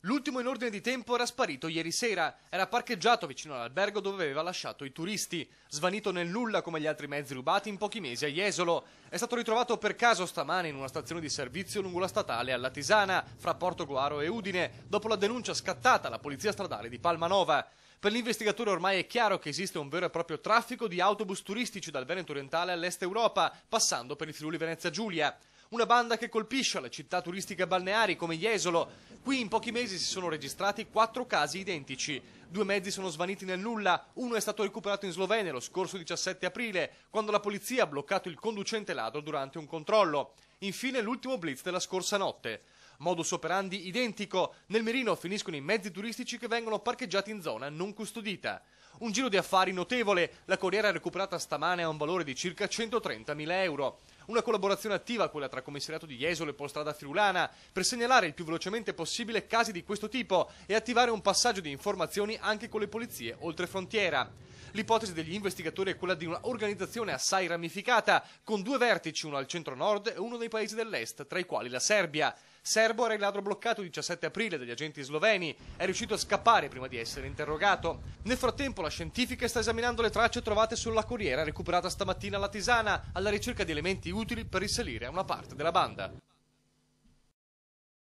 L'ultimo in ordine di tempo era sparito ieri sera. Era parcheggiato vicino all'albergo dove aveva lasciato i turisti. Svanito nel nulla come gli altri mezzi rubati in pochi mesi a Jesolo. È stato ritrovato per caso stamane in una stazione di servizio lungo la statale alla Tisana, fra Portoguaro e Udine, dopo la denuncia scattata alla polizia stradale di Palmanova. Per l'investigatore ormai è chiaro che esiste un vero e proprio traffico di autobus turistici dal Veneto orientale all'est Europa, passando per il Friuli Venezia Giulia. Una banda che colpisce le città turistiche balneari come Jesolo. Qui in pochi mesi si sono registrati 4 casi identici. 2 mezzi sono svaniti nel nulla, uno è stato recuperato in Slovenia lo scorso 17 aprile, quando la polizia ha bloccato il conducente ladro durante un controllo. Infine l'ultimo blitz della scorsa notte. Modus operandi identico, nel mirino finiscono i mezzi turistici che vengono parcheggiati in zona non custodita. Un giro di affari notevole, la corriera recuperata stamane ha un valore di circa 130.000 euro. Una collaborazione attiva, quella tra commissariato di Jesolo e Polstrada Friulana, per segnalare il più velocemente possibile casi di questo tipo e attivare un passaggio di informazioni anche con le polizie oltre frontiera. L'ipotesi degli investigatori è quella di un'organizzazione assai ramificata, con 2 vertici, uno al centro-nord e uno nei paesi dell'est, tra i quali la Serbia. Serbo era il ladro bloccato il 17 aprile dagli agenti sloveni, è riuscito a scappare prima di essere interrogato. Nel frattempo la scientifica sta esaminando le tracce trovate sulla corriera recuperata stamattina alla Tisana, alla ricerca di elementi utili per risalire a una parte della banda.